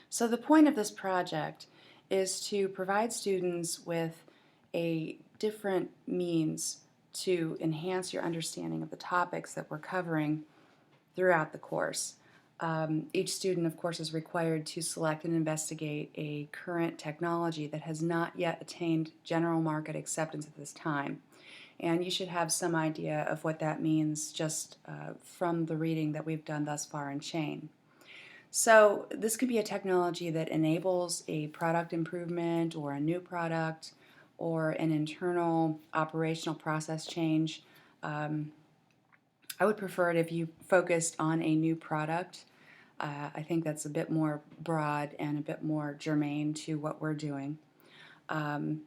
So the point of this project is to provide students with a different means to enhance your understanding of the topics that we're covering throughout the course. Each student, of course, is required to select and investigate a current technology that has not yet attained general market acceptance at this time. And you should have some idea of what that means just from the reading that we've done thus far in Chain. So this could be a technology that enables a product improvement or a new product or an internal operational process change. Um, I would prefer it if you focused on a new product. I think that's a bit more broad and a bit more germane to what we're doing. Um,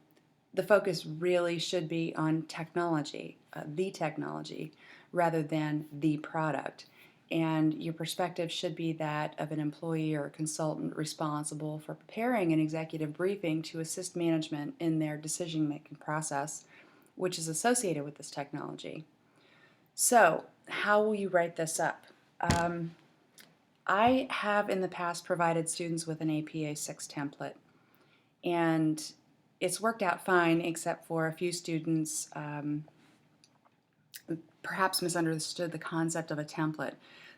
the focus really should be on technology, the technology, rather than the product. And your perspective should be that of an employee or a consultant responsible for preparing an executive briefing to assist management in their decision-making process, which is associated with this technology. So, how will you write this up? I have in the past provided students with an APA 6 template, and it's worked out fine except for a few students perhaps misunderstood the concept of a template.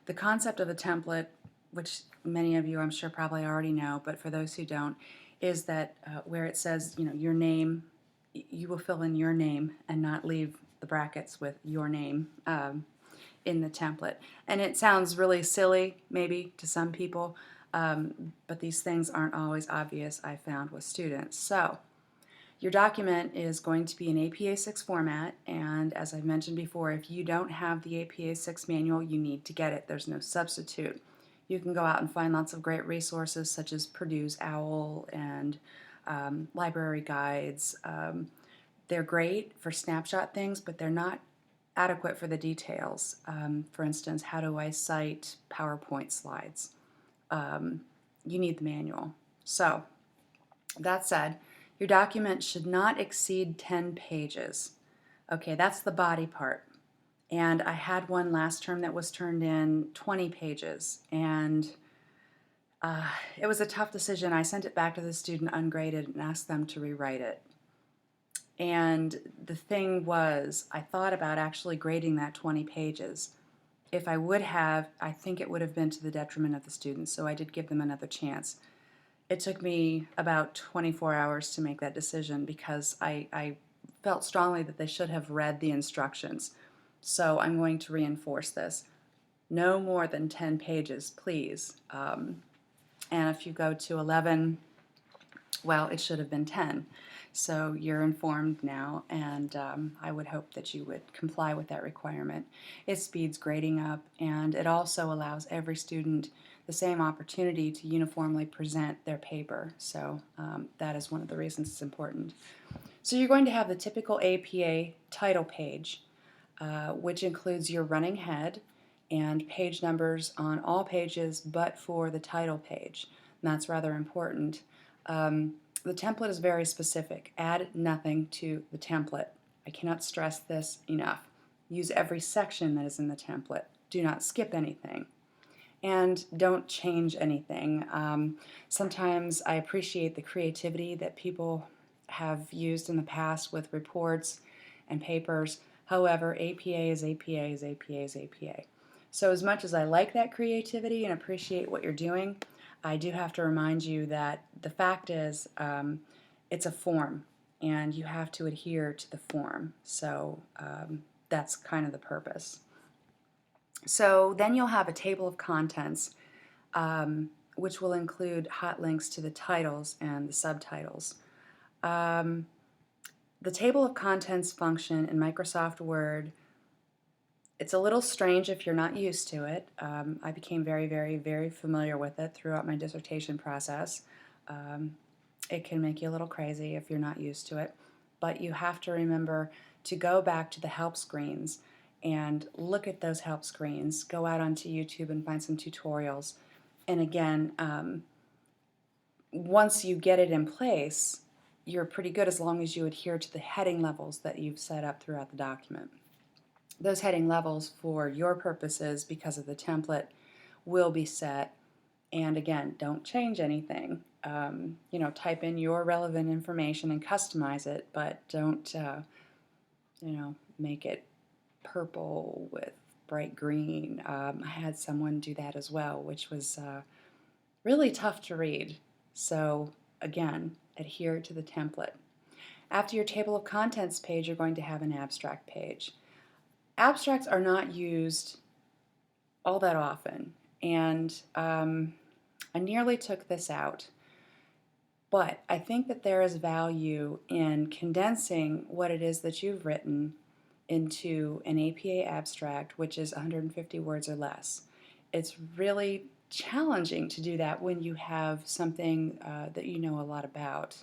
The concept of a template, which many of you I'm sure probably already know, but for those who don't, is that where it says, your name, you will fill in your name and not leave the brackets with your name in the template. And it sounds really silly, maybe, to some people, but these things aren't always obvious, I found, with students. So, your document is going to be an APA 6 format, and as I've mentioned before, if you don't have the APA 6 manual, you need to get it. There's no substitute. You can go out and find lots of great resources such as Purdue's OWL and library guides. They're great for snapshot things, but they're not adequate for the details. For instance, how do I cite PowerPoint slides? You need the manual. So, that said, your document should not exceed 10 pages. Okay, that's the body part. And I had one last term that was turned in 20 pages, and it was a tough decision. I sent it back to the student ungraded and asked them to rewrite it. And the thing was, I thought about actually grading that 20 pages. If I would have, I think it would have been to the detriment of the students, so I did give them another chance. It took me about 24 hours to make that decision because I felt strongly that they should have read the instructions. So I'm going to reinforce this. No more than 10 pages, please. And if you go to 11, well, it should have been 10. So you're informed now, and I would hope that you would comply with that requirement. It speeds grading up, and it also allows every student the same opportunity to uniformly present their paper. So that is one of the reasons it's important. So you're going to have the typical APA title page, which includes your running head and page numbers on all pages but for the title page. And that's rather important. The template is very specific. Add nothing to the template. I cannot stress this enough. Use every section that is in the template. Do not skip anything. And don't change anything. Sometimes I appreciate the creativity that people have used in the past with reports and papers. However, APA is APA is APA is APA. So as much as I like that creativity and appreciate what you're doing, I do have to remind you that the fact is it's a form and you have to adhere to the form. So that's kind of the purpose. So then you'll have a table of contents which will include hot links to the titles and the subtitles. The table of contents function in Microsoft Word, it's a little strange if you're not used to it. I became very, very, very familiar with it throughout my dissertation process. It can make you a little crazy if you're not used to it, but you have to remember to go back to the help screens and look at those help screens. Go out onto YouTube and find some tutorials. And again, once you get it in place, you're pretty good as long as you adhere to the heading levels that you've set up throughout the document. Those heading levels for your purposes, because of the template, will be set And again, don't change anything. Type in your relevant information and customize it, but don't, make it purple with bright green. I had someone do that as well, which was really tough to read. So again, adhere to the template. After your table of contents page, you're going to have an abstract page. Abstracts are not used all that often, and I nearly took this out. But I think that there is value in condensing what it is that you've written into an APA abstract, which is 150 words or less. It's really challenging to do that when you have something that you know a lot about.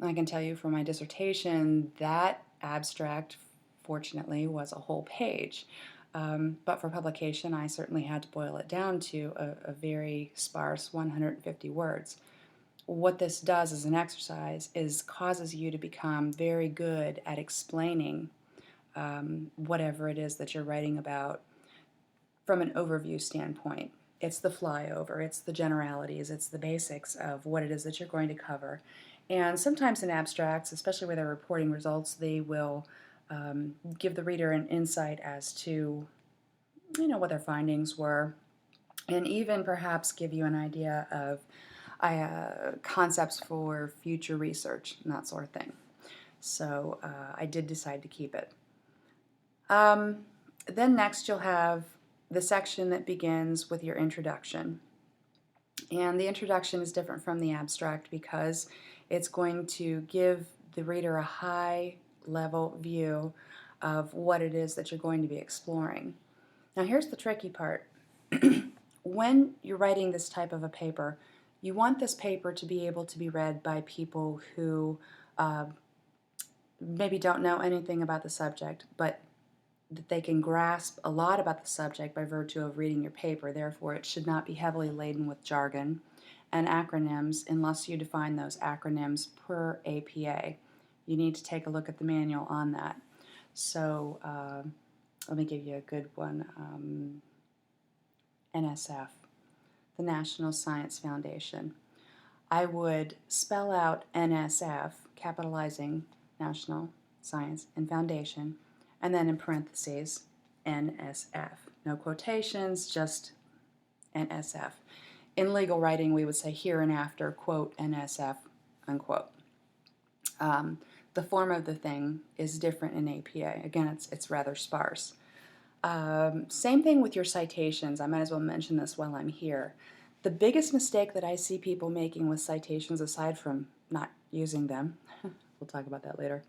I can tell you from my dissertation, that abstract, fortunately, was a whole page. But for publication, I certainly had to boil it down to a very sparse 150 words. What this does as an exercise is causes you to become very good at explaining whatever it is that you're writing about from an overview standpoint. It's the flyover, it's the generalities, it's the basics of what it is that you're going to cover. And sometimes in abstracts, especially where they're reporting results, they will give the reader an insight as to what their findings were, and even perhaps give you an idea of concepts for future research and that sort of thing. So I did decide to keep it. Then next you'll have the section that begins with your introduction. And the introduction is different from the abstract because it's going to give the reader a high level view of what it is that you're going to be exploring. Now here's the tricky part. When you're writing this type of a paper, you want this paper to be able to be read by people who maybe don't know anything about the subject, but that they can grasp a lot about the subject by virtue of reading your paper. Therefore, it should not be heavily laden with jargon and acronyms unless you define those acronyms per APA. You need to take a look at the manual on that. So let me give you a good one. NSF, the National Science Foundation. I would spell out NSF, capitalizing National Science and Foundation, and then in parentheses, NSF. No quotations, just NSF. In legal writing, we would say hereinafter, quote, NSF, unquote. The form of the thing is different in APA. Again, it's rather sparse. Same thing with your citations. I might as well mention this while I'm here. The biggest mistake that I see people making with citations, aside from not using them, we'll talk about that later,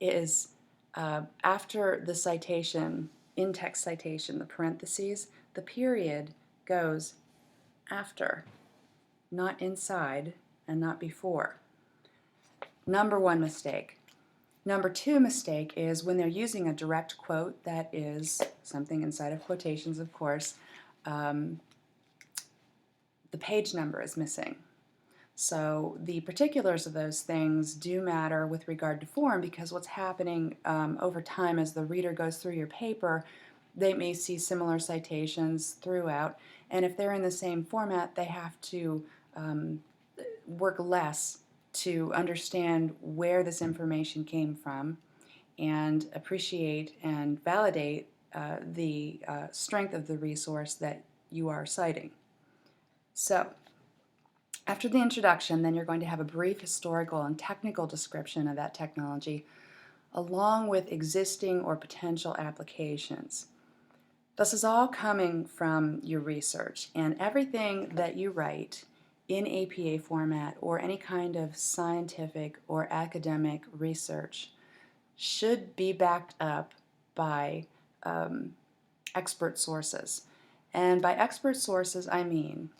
is after the citation, in-text citation, the parentheses, the period goes after, not inside and not before. Number one mistake. Number two mistake is when they're using a direct quote that is something inside of quotations, of course, the page number is missing. So the particulars of those things do matter with regard to form, because what's happening over time as the reader goes through your paper, they may see similar citations throughout, and if they're in the same format, they have to work less to understand where this information came from and appreciate and validate the strength of the resource that you are citing. So, after the introduction, then you're going to have a brief historical and technical description of that technology, along with existing or potential applications. This is all coming from your research, and everything that you write in APA format or any kind of scientific or academic research should be backed up by expert sources. And by expert sources, I mean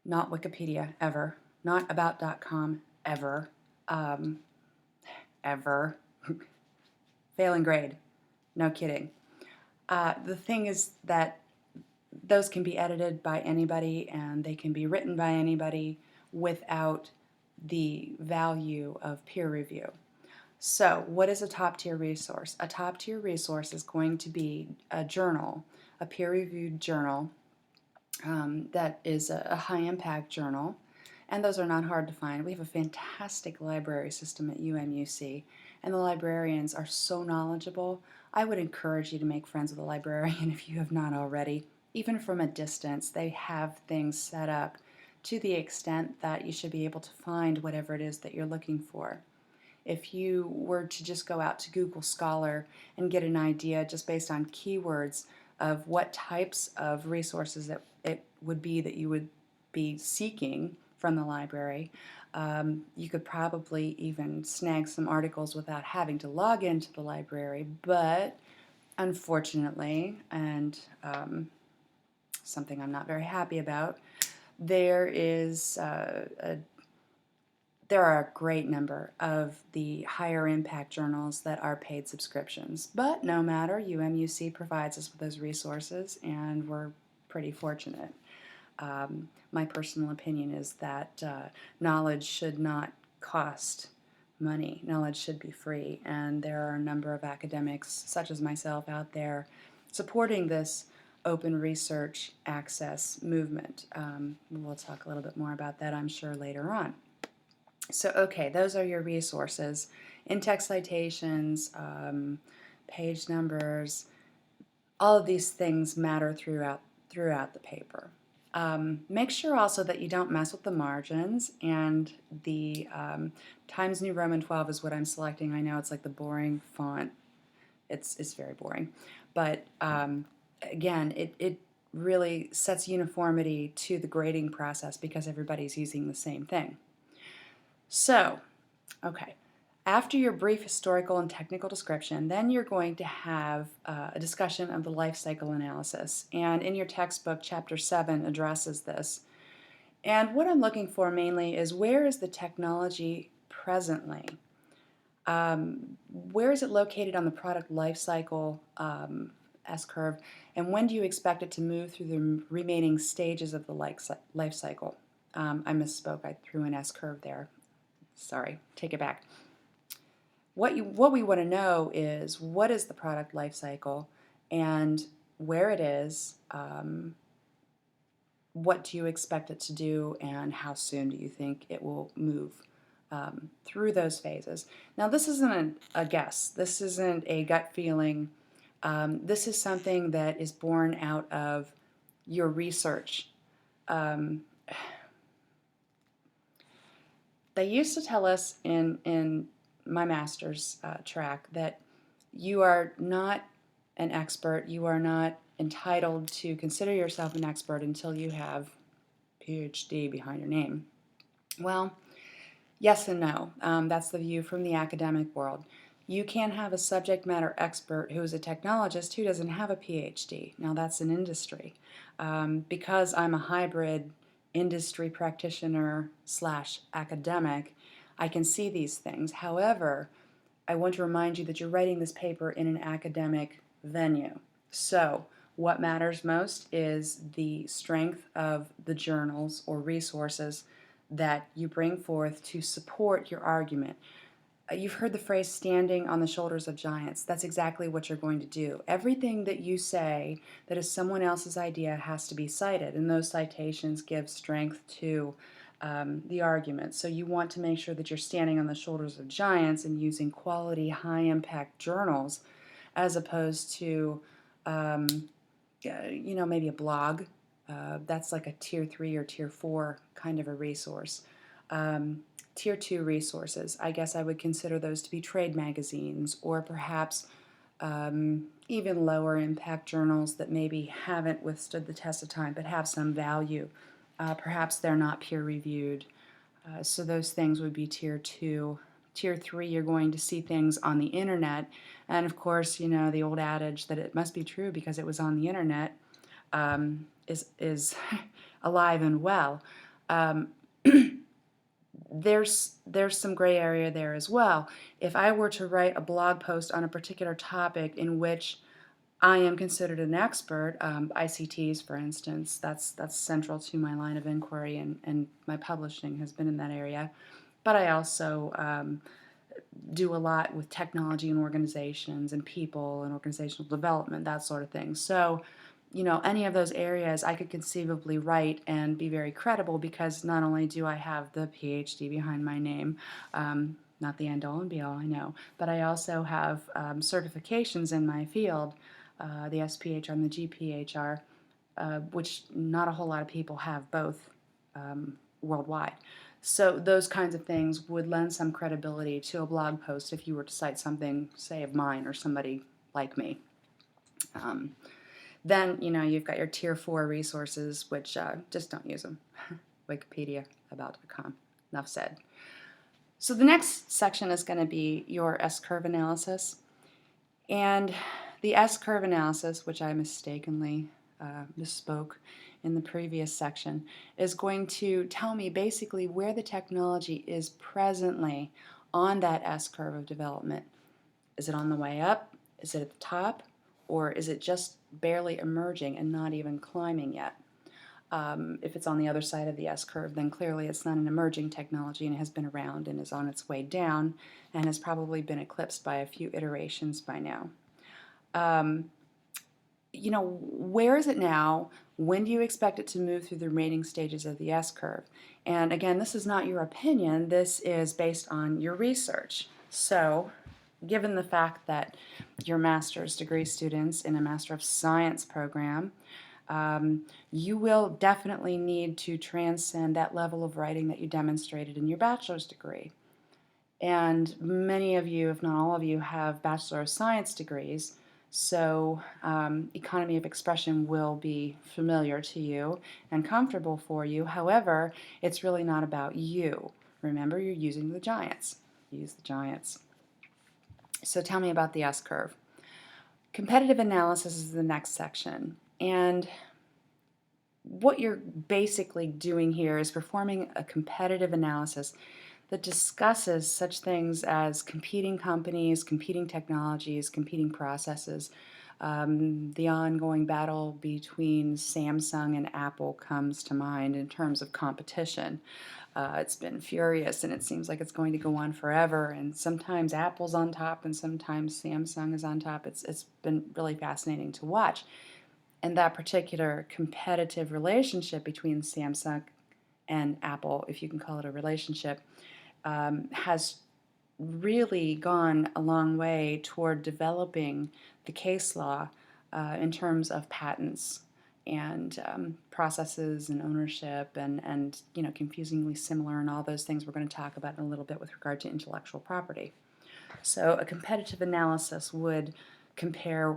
not Wikipedia, ever, not about.com, ever, ever, failing grade, no kidding. The thing is that those can be edited by anybody and they can be written by anybody without the value of peer review. So what is a top-tier resource? A top-tier resource is going to be a journal, a peer-reviewed journal, that is a high impact journal, and those are not hard to find. We have a fantastic library system at UMUC, and the librarians are so knowledgeable. I would encourage you to make friends with a librarian if you have not already. Even from a distance, they have things set up to the extent that you should be able to find whatever it is that you're looking for. If you were to just go out to Google Scholar and get an idea just based on keywords of what types of resources it would be that you would be seeking from the library, you could probably even snag some articles without having to log into the library. But unfortunately, and something I'm not very happy about, there is there are a great number of the higher impact journals that are paid subscriptions. But no matter, UMUC provides us with those resources, and we're pretty fortunate. My personal opinion is that knowledge should not cost money. Knowledge should be free, and there are a number of academics, such as myself, out there supporting this open research access movement. We'll talk a little bit more about that, I'm sure, later on. So, okay, those are your resources. In-text citations, page numbers, all of these things matter throughout the paper. Make sure also that you don't mess with the margins, and the Times New Roman 12 is what I'm selecting. I know it's like the boring font. It's very boring. But again, it really sets uniformity to the grading process because everybody's using the same thing. So, okay, after your brief historical and technical description, then you're going to have a discussion of the life cycle analysis. And in your textbook, Chapter 7 addresses this. And what I'm looking for mainly is, where is the technology presently? Where is it located on the product life cycle S-curve? And when do you expect it to move through the remaining stages of the life cycle? I misspoke, I threw an S-curve there. Sorry, take it back. What we want to know is, what is the product life cycle and where it is, what do you expect it to do, and how soon do you think it will move through those phases. Now, this isn't a guess. This isn't a gut feeling. This is something that is born out of your research. They used to tell us in my master's track that you are not an expert, you are not entitled to consider yourself an expert until you have PhD behind your name. Well, yes and no. That's the view from the academic world. You can have a subject matter expert who is a technologist who doesn't have a PhD. Now, that's an industry. Because I'm a hybrid industry practitioner / academic, I can see these things. However, I want to remind you that you're writing this paper in an academic venue. So what matters most is the strength of the journals or resources that you bring forth to support your argument. You've heard the phrase standing on the shoulders of giants. That's exactly what you're going to do. Everything that you say that is someone else's idea has to be cited, and those citations give strength to the argument. So you want to make sure that you're standing on the shoulders of giants and using quality, high-impact journals as opposed to, maybe a blog. That's like a Tier 3 or Tier 4 kind of a resource. Tier 2 resources, I guess I would consider those to be trade magazines, or perhaps even lower impact journals that maybe haven't withstood the test of time but have some value. Perhaps they're not peer reviewed. So those things would be Tier 2. Tier 3, you're going to see things on the internet. And of course, the old adage that it must be true because it was on the internet is alive and well. There's some gray area there as well. If I were to write a blog post on a particular topic in which I am considered an expert, ICTs, for instance, that's central to my line of inquiry, and my publishing has been in that area. But I also do a lot with technology and organizations and people and organizational development, that sort of thing. So any of those areas I could conceivably write and be very credible, because not only do I have the PhD behind my name, not the end all and be all, I know, but I also have certifications in my field, the SPHR and the GPHR, which not a whole lot of people have both worldwide. So those kinds of things would lend some credibility to a blog post if you were to cite something, say, of mine or somebody like me. Then, you've got your tier 4 resources, which just don't use them. Wikipedia, about.com. Enough said. So the next section is going to be your S-curve analysis. And the S-curve analysis, which I mistakenly misspoke in the previous section, is going to tell me basically where the technology is presently on that S-curve of development. Is it on the way up? Is it at the top? Or is it just barely emerging and not even climbing yet? If it's on the other side of the S-curve, then clearly it's not an emerging technology and it has been around and is on its way down and has probably been eclipsed by a few iterations by now. Where is it now? When do you expect it to move through the remaining stages of the S-curve? And again, this is not your opinion, this is based on your research. So, given the fact that you're master's degree students in a Master of Science program, you will definitely need to transcend that level of writing that you demonstrated in your bachelor's degree. And many of you, if not all of you, have Bachelor of Science degrees, so economy of expression will be familiar to you and comfortable for you. However, it's really not about you. Remember, you're using the giants. Use the giants. So tell me about the S-curve. Competitive analysis is the next section. And what you're basically doing here is performing a competitive analysis that discusses such things as competing companies, competing technologies, competing processes. The ongoing battle between Samsung and Apple comes to mind in terms of competition. It's been furious, and it seems like it's going to go on forever, and sometimes Apple's on top and sometimes Samsung is on top. It's been really fascinating to watch. And that particular competitive relationship between Samsung and Apple, if you can call it a relationship, has really gone a long way toward developing the case law in terms of patents and processes and ownership and confusingly similar and all those things we're going to talk about in a little bit with regard to intellectual property. So a competitive analysis would compare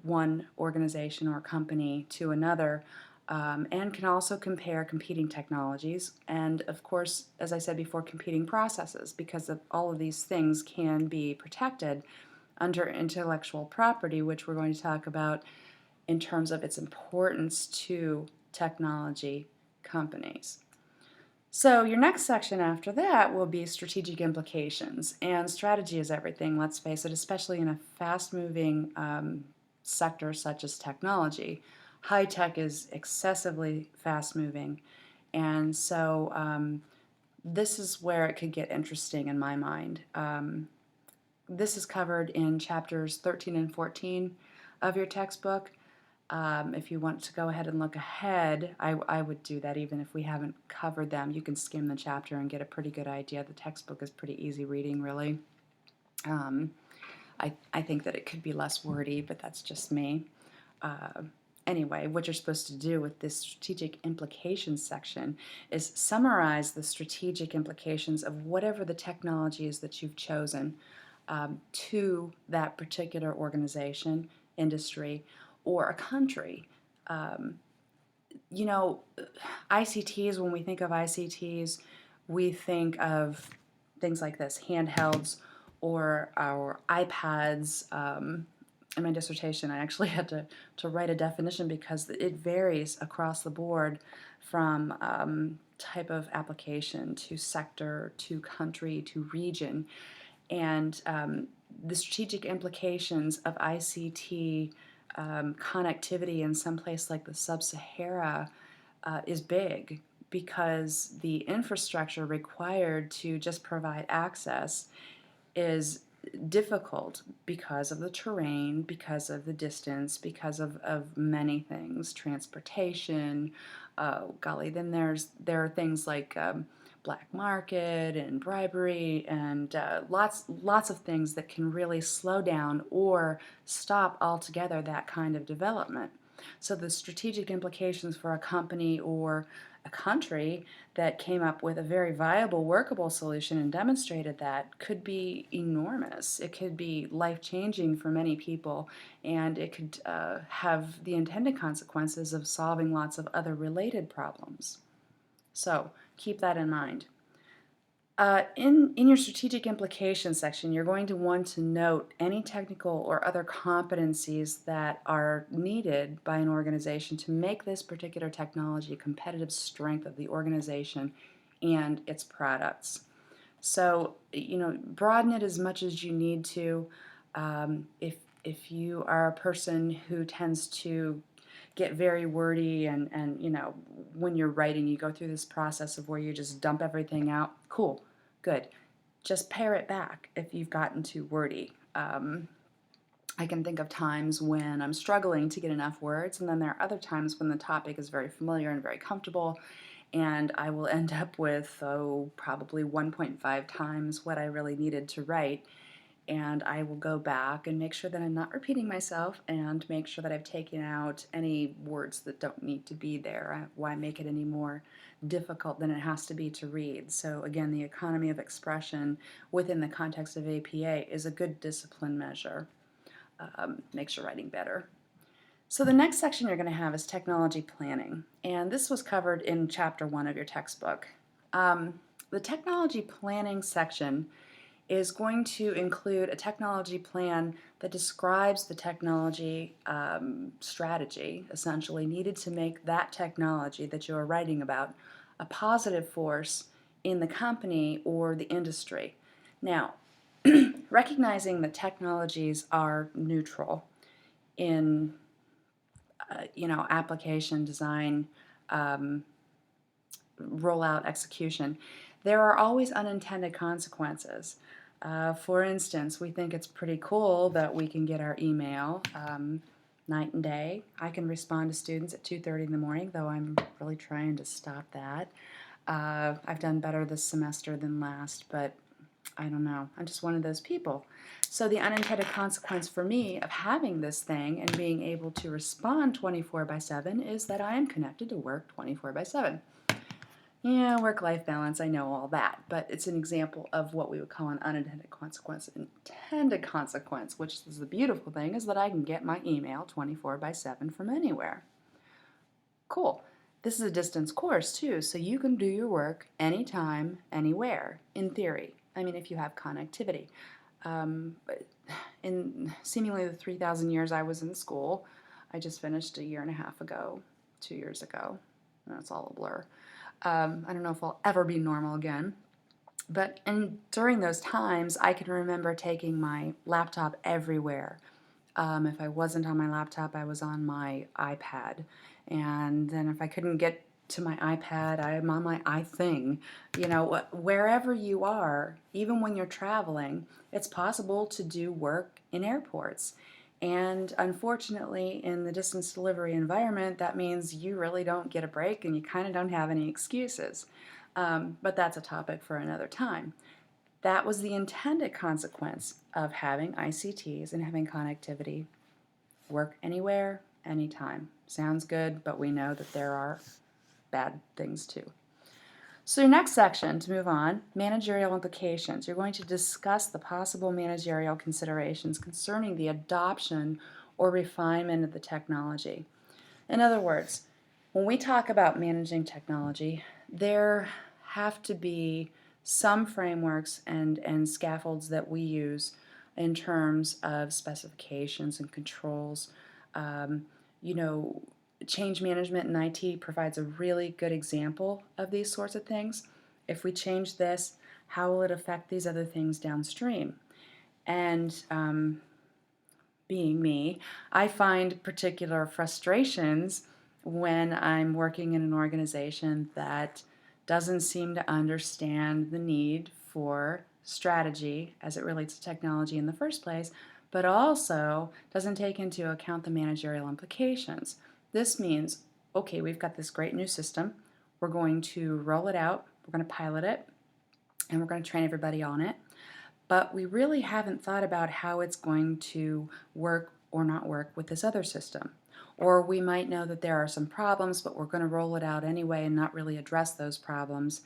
one organization or company to another, and can also compare competing technologies and, of course, as I said before, competing processes, because all of these things can be protected under intellectual property, which we're going to talk about in terms of its importance to technology companies. So your next section after that will be strategic implications, and strategy is everything, let's face it, especially in a fast-moving sector such as technology. High tech is excessively fast-moving, and so this is where it could get interesting in my mind. This is covered in chapters 13 and 14 of your textbook. If you want to go ahead and look ahead, I would do that even if we haven't covered them. You can skim the chapter and get a pretty good idea. The textbook is pretty easy reading, really. I think that it could be less wordy, but that's just me. Anyway, what you're supposed to do with this strategic implications section is summarize the strategic implications of whatever the technology is that you've chosen to that particular organization, industry, or a country. ICTs, when we think of ICTs, we think of things like this, handhelds or our iPads. In my dissertation, I actually had to write a definition because it varies across the board from type of application to sector to country to region. And the strategic implications of ICT connectivity in some place like the Sub-Sahara is big, because the infrastructure required to just provide access is difficult because of the terrain, because of the distance, because of many things, transportation, golly, then there are things like black market and bribery and lots of things that can really slow down or stop altogether that kind of development. So the strategic implications for a company or a country that came up with a very viable, workable solution and demonstrated that could be enormous. It could be life-changing for many people, and it could have the intended consequences of solving lots of other related problems. So keep that in mind. In your strategic implications section, you're going to want to note any technical or other competencies that are needed by an organization to make this particular technology a competitive strength of the organization and its products. So, broaden it as much as you need to. If you are a person who tends to get very wordy and when you're writing you go through this process of where you just dump everything out, cool, good. Just pare it back if you've gotten too wordy. I can think of times when I'm struggling to get enough words, and then there are other times when the topic is very familiar and very comfortable, and I will end up with, probably 1.5 times what I really needed to write. And I will go back and make sure that I'm not repeating myself and make sure that I've taken out any words that don't need to be there. Why make it any more difficult than it has to be to read? So again, the economy of expression within the context of APA is a good discipline measure. Makes your writing better. So the next section you're going to have is technology planning, and this was covered in chapter 1 of your textbook. The technology planning section is going to include a technology plan that describes the technology strategy, essentially, needed to make that technology that you are writing about a positive force in the company or the industry. Now, recognizing that technologies are neutral in application, design, rollout, execution, there are always unintended consequences. For instance, we think it's pretty cool that we can get our email night and day. I can respond to students at 2:30 in the morning, though I'm really trying to stop that. I've done better this semester than last, but I don't know. I'm just one of those people. So the unintended consequence for me of having this thing and being able to respond 24/7 is that I am connected to work 24/7. Yeah, work-life balance, I know all that, but it's an example of what we would call an unintended consequence. Intended consequence, which is the beautiful thing, is that I can get my email 24/7 from anywhere. Cool. This is a distance course too, so you can do your work anytime, anywhere, in theory. I mean, if you have connectivity. In seemingly the 3,000 years I was in school, I just finished a year and a half ago, 2 years ago. That's all a blur. I don't know if I'll ever be normal again. But during those times, I can remember taking my laptop everywhere. If I wasn't on my laptop, I was on my iPad. And then if I couldn't get to my iPad, I'm on my iThing. Wherever you are, even when you're traveling, it's possible to do work in airports. And unfortunately, in the distance delivery environment, that means you really don't get a break and you kind of don't have any excuses. But that's a topic for another time. That was the intended consequence of having ICTs and having connectivity. Work anywhere, anytime. Sounds good, but we know that there are bad things too. So your next section, to move on, managerial implications. You're going to discuss the possible managerial considerations concerning the adoption or refinement of the technology. In other words, when we talk about managing technology, there have to be some frameworks and scaffolds that we use in terms of specifications and controls. Change management in IT provides a really good example of these sorts of things. If we change this, how will it affect these other things downstream? And being me, I find particular frustrations when I'm working in an organization that doesn't seem to understand the need for strategy as it relates to technology in the first place, but also doesn't take into account the managerial implications. This means, okay, we've got this great new system. We're going to roll it out, we're going to pilot it, and we're going to train everybody on it. But we really haven't thought about how it's going to work or not work with this other system. Or we might know that there are some problems, but we're going to roll it out anyway and not really address those problems,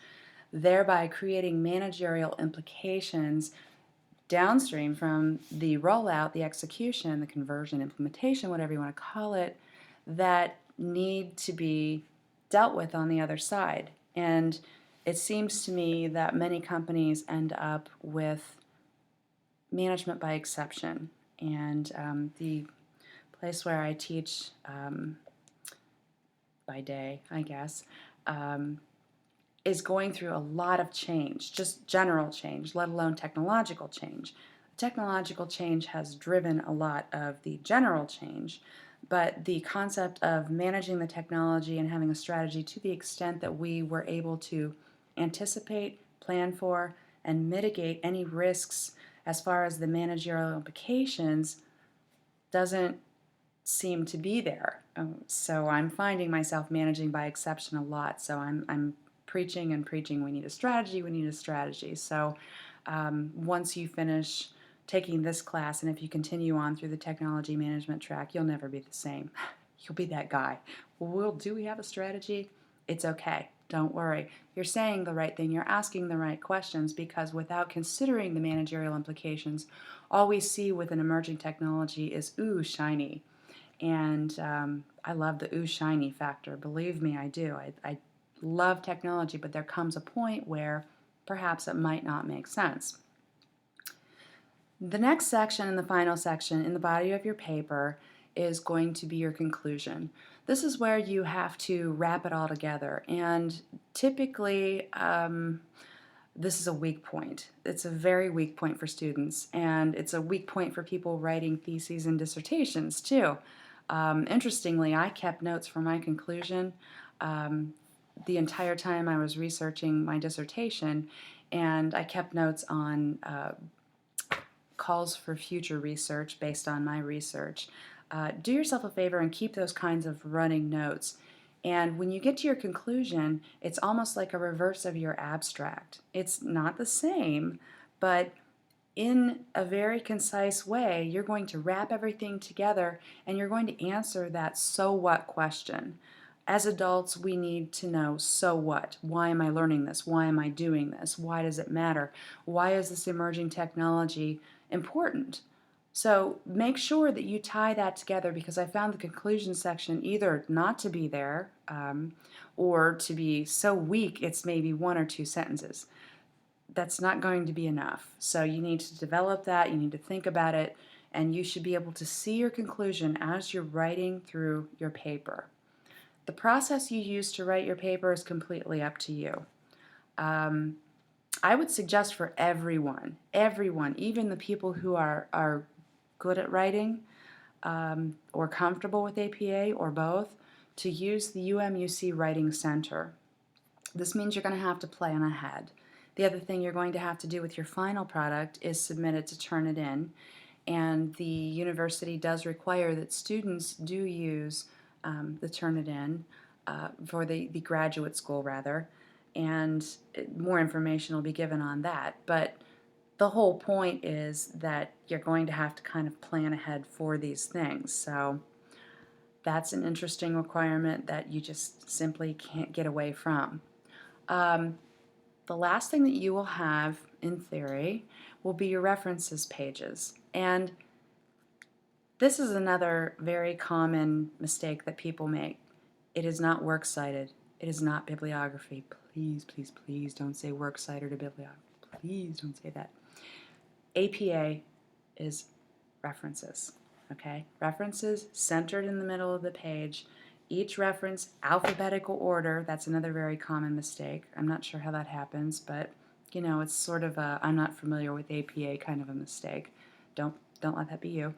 thereby creating managerial implications downstream from the rollout, the execution, the conversion, implementation, whatever you want to call it, that need to be dealt with on the other side. And it seems to me that many companies end up with management by exception. And the place where I teach by day, I guess, is going through a lot of change, just general change, let alone technological change. Technological change has driven a lot of the general change, but the concept of managing the technology and having a strategy to the extent that we were able to anticipate, plan for, and mitigate any risks as far as the managerial implications doesn't seem to be there. So I'm finding myself managing by exception a lot. So I'm preaching and preaching, we need a strategy, we need a strategy. So once you finish taking this class, and if you continue on through the technology management track, you'll never be the same. You'll be that guy. Well, do we have a strategy? It's okay. Don't worry. You're saying the right thing. You're asking the right questions, because without considering the managerial implications, all we see with an emerging technology is, ooh, shiny. And I love the ooh, shiny factor. Believe me, I do. I love technology, but there comes a point where perhaps it might not make sense. The next section and the final section in the body of your paper is going to be your conclusion. This is where you have to wrap it all together, and typically this is a weak point. It's a very weak point for students, and it's a weak point for people writing theses and dissertations too. Interestingly, I kept notes for my conclusion the entire time I was researching my dissertation, and I kept notes on calls for future research based on my research. Do yourself a favor and keep those kinds of running notes. And when you get to your conclusion, it's almost like a reverse of your abstract. It's not the same, but in a very concise way, you're going to wrap everything together and you're going to answer that so what question. As adults, we need to know, so what? Why am I learning this? Why am I doing this? Why does it matter? Why is this emerging technology important? So make sure that you tie that together, because I found the conclusion section either not to be there or to be so weak it's maybe one or two sentences. That's not going to be enough. So you need to develop that, you need to think about it, and you should be able to see your conclusion as you're writing through your paper. The process you use to write your paper is completely up to you. I would suggest for everyone, even the people who are good at writing or comfortable with APA or both, to use the UMUC Writing Center. This means you're going to have to plan ahead. The other thing you're going to have to do with your final product is submit it to turn it in, and the university does require that students do use the Turnitin for the graduate school rather, and more information will be given on that. But the whole point is that you're going to have to kind of plan ahead for these things. So that's an interesting requirement that you just simply can't get away from. The last thing that you will have, in theory, will be your references pages. And this is another very common mistake that people make. It is not works cited. It is not bibliography. Please, please, please don't say works cited or bibliography. Please don't say that. APA is references, okay? References centered in the middle of the page. Each reference, alphabetical order. That's another very common mistake. I'm not sure how that happens, but you know, it's sort of a I'm not familiar with APA kind of a mistake. Don't let that be you.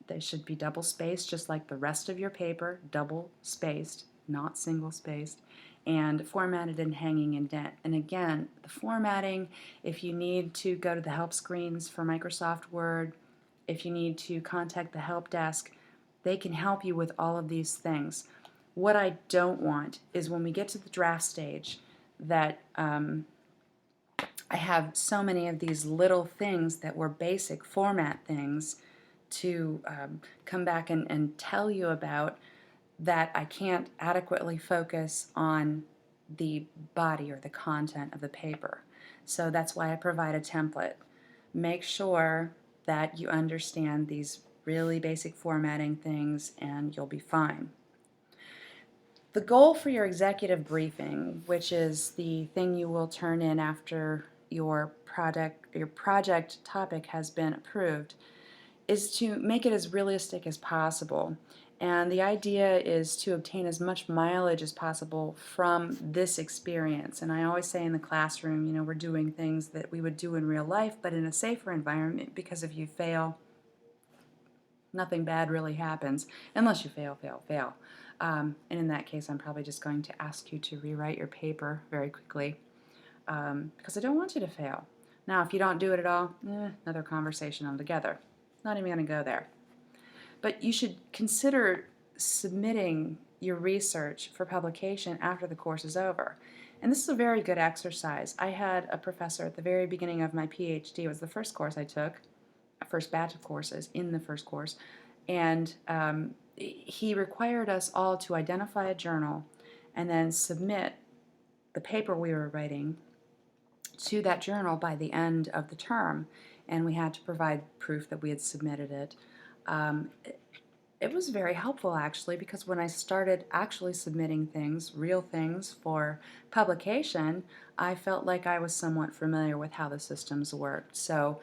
They should be double spaced, just like the rest of your paper, double spaced, not single spaced. and formatted and hanging indent. And again, the formatting, if you need to go to the help screens for Microsoft Word, if you need to contact the help desk, they can help you with all of these things. What I don't want is when we get to the draft stage that I have so many of these little things that were basic format things to come back and tell you about, that I can't adequately focus on the body or the content of the paper. So that's why I provide a template. Make sure that you understand these really basic formatting things and you'll be fine. The goal for your executive briefing, which is the thing you will turn in after your project topic has been approved, is to make it as realistic as possible. And the idea is to obtain as much mileage as possible from this experience. And I always say in the classroom, you know, we're doing things that we would do in real life, but in a safer environment, because if you fail, nothing bad really happens, unless you fail, fail, fail. And in that case, I'm probably just going to ask you to rewrite your paper very quickly, because I don't want you to fail. Now, if you don't do it at all, another conversation altogether. Not even going to go there. But you should consider submitting your research for publication after the course is over. And this is a very good exercise. I had a professor at the very beginning of my PhD. It was the first course I took, first batch of courses in the first course, and he required us all to identify a journal and then submit the paper we were writing to that journal by the end of the term, and we had to provide proof that we had submitted it. It was very helpful actually, because when I started actually submitting things, real things for publication, I felt like I was somewhat familiar with how the systems worked. So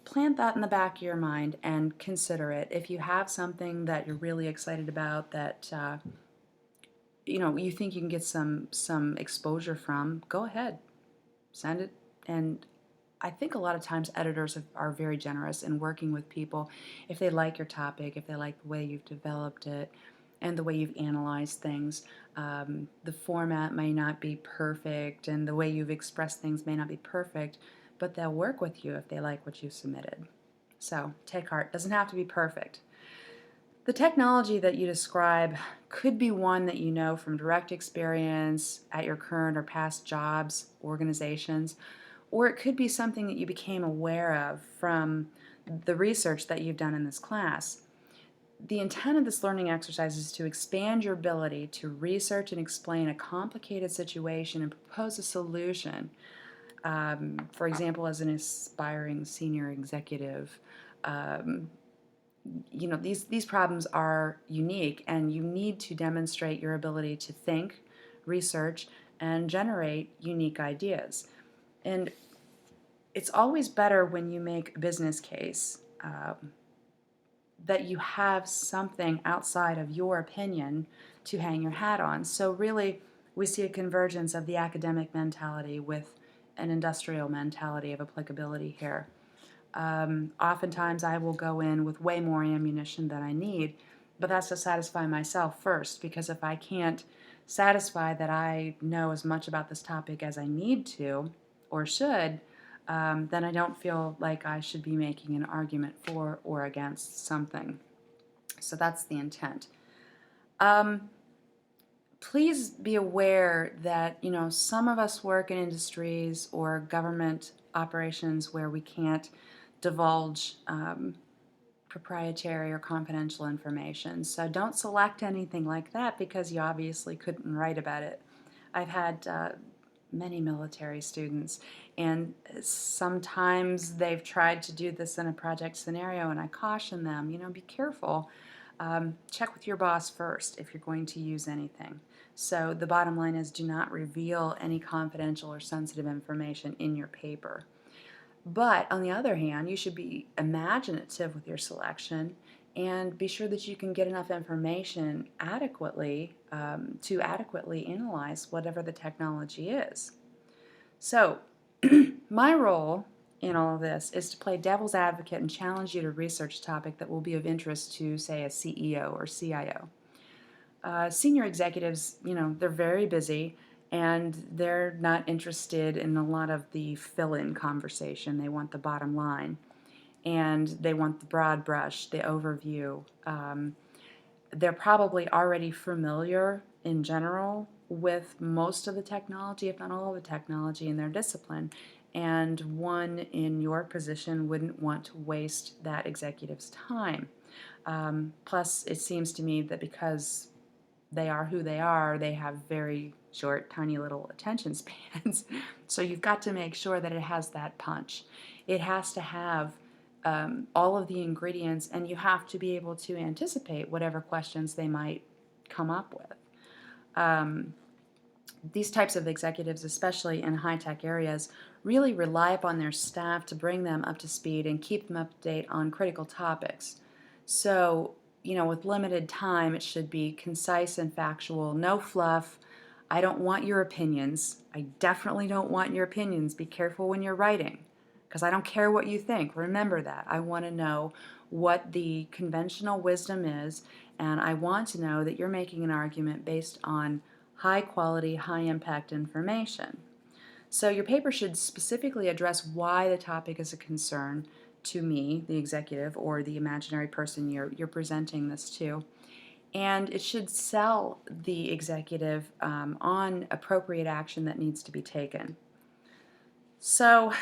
plant that in the back of your mind and consider it. If you have something that you're really excited about, that you know, you think you can get some exposure from, go ahead, send it. And I think a lot of times editors are very generous in working with people if they like your topic, if they like the way you've developed it and the way you've analyzed things. The format may not be perfect and the way you've expressed things may not be perfect, but they'll work with you if they like what you submitted. So take heart. It doesn't have to be perfect. The technology that you describe could be one that you know from direct experience at your current or past jobs, organizations, or it could be something that you became aware of from the research that you've done in this class. The intent of this learning exercise is to expand your ability to research and explain a complicated situation and propose a solution. For example, as an aspiring senior executive, you know, these problems are unique, and you need to demonstrate your ability to think, research, and generate unique ideas. And it's always better when you make a business case that you have something outside of your opinion to hang your hat on. So really, we see a convergence of the academic mentality with an industrial mentality of applicability here. Oftentimes I will go in with way more ammunition than I need, but that's to satisfy myself first, because if I can't satisfy that I know as much about this topic as I need to or should, then I don't feel like I should be making an argument for or against something. So that's the intent. Please be aware that, you know, some of us work in industries or government operations where we can't divulge proprietary or confidential information. So don't select anything like that because you obviously couldn't write about it. I've had many military students, and sometimes they've tried to do this in a project scenario, and I caution them, you know, be careful. Check with your boss first if you're going to use anything. So the bottom line is, do not reveal any confidential or sensitive information in your paper. But on the other hand, you should be imaginative with your selection and be sure that you can get enough information adequately to adequately analyze whatever the technology is. So my role in all of this is to play devil's advocate and challenge you to research a topic that will be of interest to, say, a CEO or CIO. Senior executives, you know, they're very busy. and they're not interested in a lot of the fill-in conversation. They want the bottom line, and they want the broad brush, the overview. They're probably already familiar in general with most of the technology, if not all of the technology in their discipline. And one in your position wouldn't want to waste that executive's time. Plus, it seems to me that because they are who they are, they have very short, tiny little attention spans. So you've got to make sure that it has that punch. It has to have all of the ingredients, and you have to be able to anticipate whatever questions they might come up with. These types of executives, especially in high-tech areas, really rely upon their staff to bring them up to speed and keep them up to date on critical topics. So, with limited time, it should be concise and factual, no fluff. I don't want your opinions. I definitely don't want your opinions. Be careful when you're writing, because I don't care what you think. Remember that. I want to know what the conventional wisdom is, and I want to know that you're making an argument based on high quality, high impact information. So your paper should specifically address why the topic is a concern to me, the executive, or the imaginary person you're presenting this to. And it should sell the executive on appropriate action that needs to be taken. So,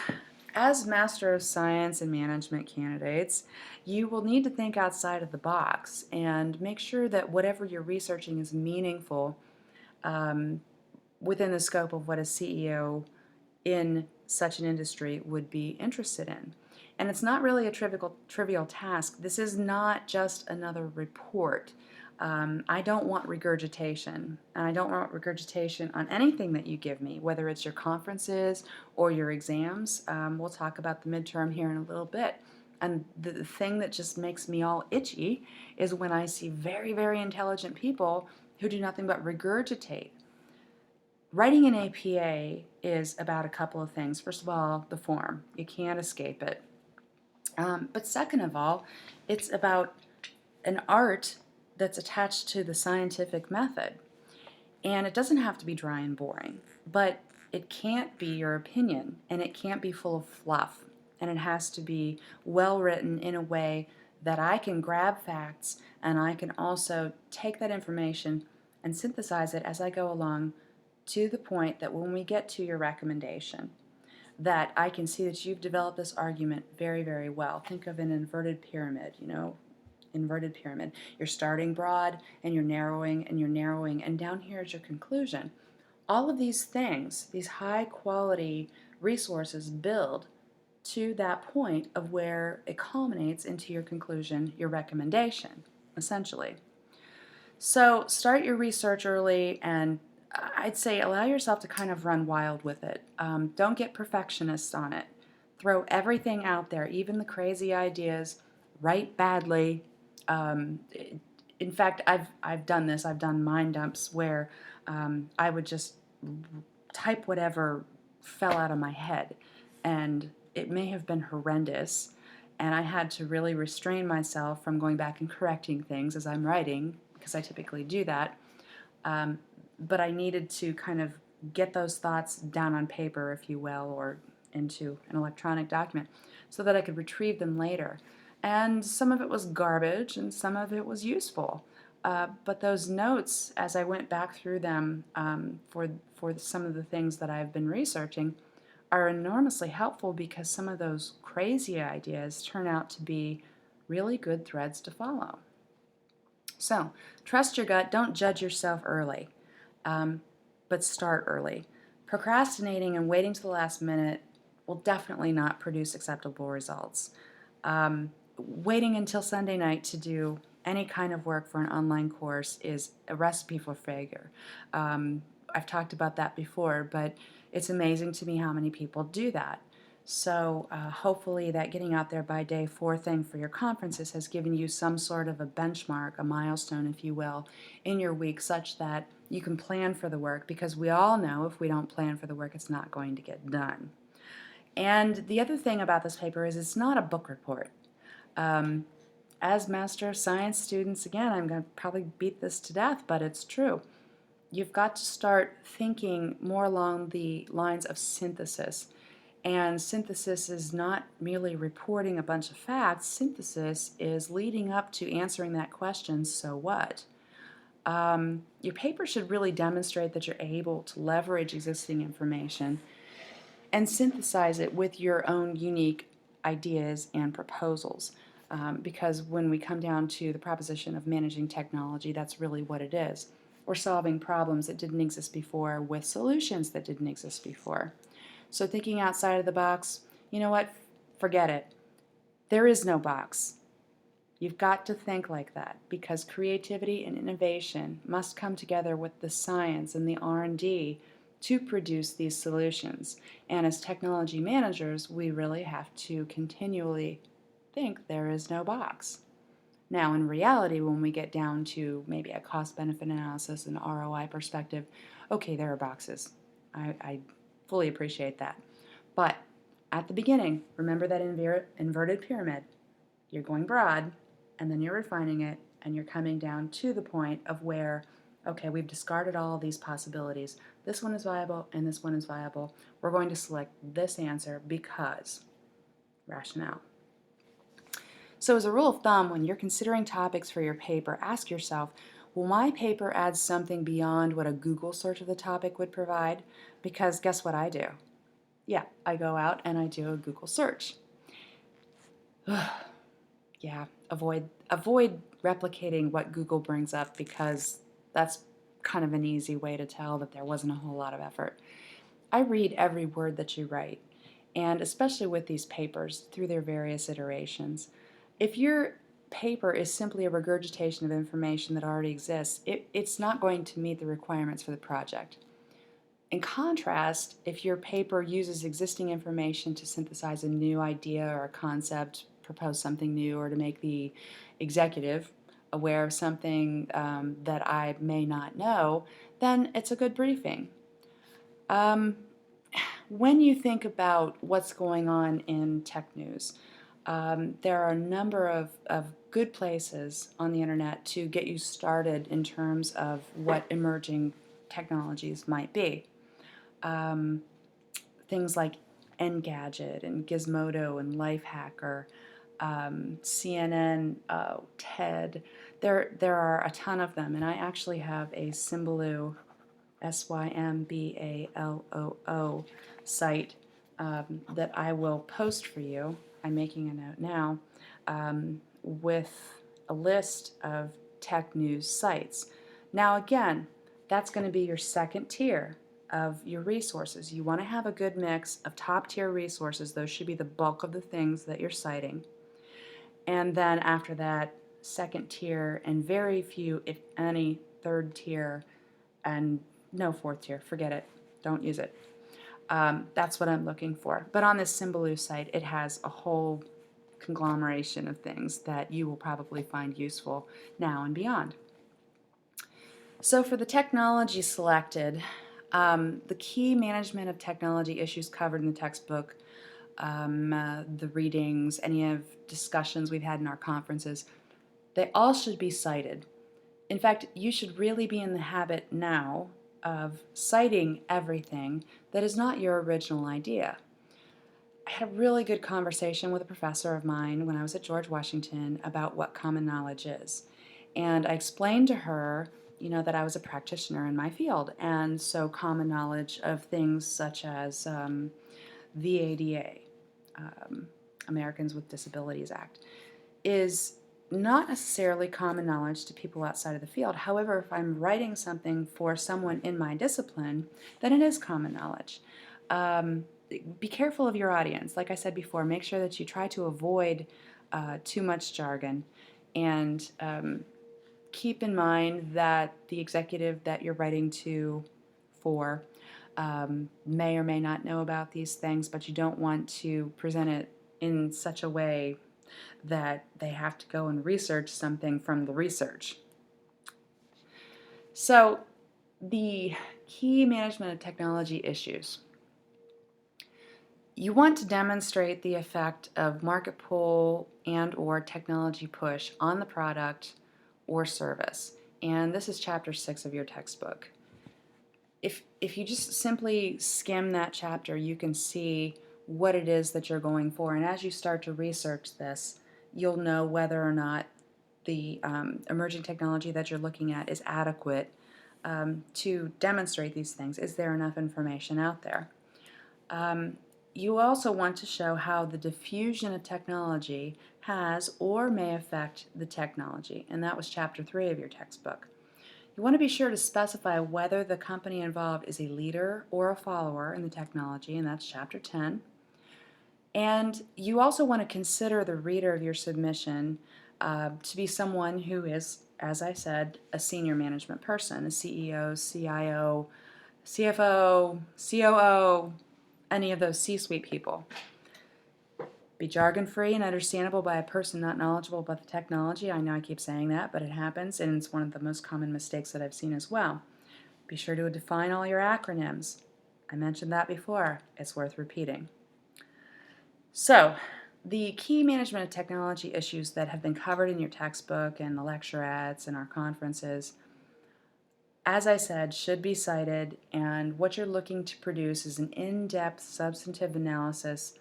as Master of Science and Management candidates, you will need to think outside of the box and make sure that whatever you're researching is meaningful within the scope of what a CEO in such an industry would be interested in. And it's not really a trivial task. This is not just another report. I don't want regurgitation, and I don't want regurgitation on anything that you give me, whether it's your conferences or your exams. We'll talk about the midterm here in a little bit. And the thing that just makes me all itchy is when I see very, very intelligent people who do nothing but regurgitate. Writing an APA is about a couple of things. First of all, the form. You can't escape it. But second of all, it's about an art that's attached to the scientific method. And it doesn't have to be dry and boring, but it can't be your opinion, and it can't be full of fluff. And it has to be well written in a way that I can grab facts, and I can also take that information and synthesize it as I go along to the point that when we get to your recommendation, that I can see that you've developed this argument very, very well. Think of an inverted pyramid, inverted pyramid. You're starting broad and you're narrowing and you're narrowing, and down here is your conclusion. All of these things, these high quality resources, build to that point of where it culminates into your conclusion, your recommendation, essentially. So start your research early, and I'd say allow yourself to kind of run wild with it. Don't get perfectionist on it. Throw everything out there, even the crazy ideas. Write badly. In fact, I've done this. I've done mind dumps where I would just type whatever fell out of my head, and it may have been horrendous. And I had to really restrain myself from going back and correcting things as I'm writing, because I typically do that. But I needed to kind of get those thoughts down on paper, if you will, or into an electronic document so that I could retrieve them later. And some of it was garbage and some of it was useful. But those notes, as I went back through them for some of the things that I've been researching, are enormously helpful because some of those crazy ideas turn out to be really good threads to follow. So, trust your gut. Don't judge yourself early. But start early. Procrastinating and waiting to the last minute will definitely not produce acceptable results. Waiting until Sunday night to do any kind of work for an online course is a recipe for failure. I've talked about that before, but it's amazing to me how many people do that. So hopefully that getting out there by day 4 thing for your conferences has given you some sort of a benchmark, a milestone, if you will, in your week such that you can plan for the work, because we all know if we don't plan for the work, it's not going to get done. And the other thing about this paper is it's not a book report. As Master of Science students, again, I'm going to probably beat this to death, but it's true. you've got to start thinking more along the lines of synthesis. And synthesis is not merely reporting a bunch of facts. Synthesis is leading up to answering that question, so what? Your paper should really demonstrate that you're able to leverage existing information and synthesize it with your own unique ideas and proposals. Because when we come down to the proposition of managing technology, that's really what it is. We're solving problems that didn't exist before with solutions that didn't exist before. So thinking outside of the box, you know what? Forget it. There is no box. You've got to think like that because creativity and innovation must come together with the science and the R&D to produce these solutions. And as technology managers, we really have to continually think there is no box. Now, in reality, when we get down to maybe a cost-benefit analysis and ROI perspective, okay, there are boxes. I fully appreciate that. But at the beginning, remember that inverted pyramid. You're going broad, and then you're refining it, and you're coming down to the point of where, okay, we've discarded all of these possibilities. This one is viable, and this one is viable. We're going to select this answer because rationale. So as a rule of thumb, when you're considering topics for your paper, ask yourself, will my paper add something beyond what a Google search of the topic would provide? Because guess what I do? Yeah, I go out and I do a Google search. Yeah, avoid replicating what Google brings up because that's kind of an easy way to tell that there wasn't a whole lot of effort. I read every word that you write, and especially with these papers through their various iterations. If your paper is simply a regurgitation of information that already exists, it's not going to meet the requirements for the project. In contrast, if your paper uses existing information to synthesize a new idea or a concept, propose something new, or to make the executive aware of something that I may not know, then it's a good briefing. When you think about what's going on in tech news, there are a number of good places on the internet to get you started in terms of what emerging technologies might be. Things like Engadget and Gizmodo and Lifehacker, CNN, TED. There are a ton of them, and I actually have a Symbaloo, Symbaloo site that I will post for you. I'm making a note now with a list of tech news sites. Now again, that's going to be your second tier of your resources. You want to have a good mix of top tier resources. Those should be the bulk of the things that you're citing. And then after that, second tier and very few, if any, third tier and no fourth tier. Forget it. Don't use it. That's what I'm looking for. But on this Symbaloo site, it has a whole conglomeration of things that you will probably find useful now and beyond. So for the technology selected, the key management of technology issues covered in the textbook, the readings, any of discussions we've had in our conferences, they all should be cited. In fact, you should really be in the habit now of citing everything that is not your original idea. I had a really good conversation with a professor of mine when I was at George Washington about what common knowledge is. And I explained to her, that I was a practitioner in my field, and so common knowledge of things such as the ADA, Americans with Disabilities Act, is not necessarily common knowledge to people outside of the field. However, if I'm writing something for someone in my discipline, then it is common knowledge. Be careful of your audience. Like I said before, make sure that you try to avoid too much jargon, and keep in mind that the executive that you're writing for may or may not know about these things, but you don't want to present it in such a way that they have to go and research something from the research. So the key management of technology issues. You want to demonstrate the effect of market pull and or technology push on the product or service. And this is chapter 6 of your textbook. if you just simply skim that chapter, you can see what it is that you're going for. And as you start to research this, you'll know whether or not the emerging technology that you're looking at is adequate to demonstrate these things. Is there enough information out there? You also want to show how the diffusion of technology has or may affect the technology, and that was chapter 3 of your textbook. You want to be sure to specify whether the company involved is a leader or a follower in the technology, and that's chapter 10. And you also want to consider the reader of your submission to be someone who is, as I said, a senior management person, a CEO, CIO, CFO, COO, any of those C-suite people. Be jargon-free and understandable by a person not knowledgeable about the technology. I know I keep saying that, but it happens, and it's one of the most common mistakes that I've seen as well. Be sure to define all your acronyms. I mentioned that before. It's worth repeating. So, the key management of technology issues that have been covered in your textbook and the lecture ads and our conferences, as I said, should be cited, and what you're looking to produce is an in-depth substantive analysis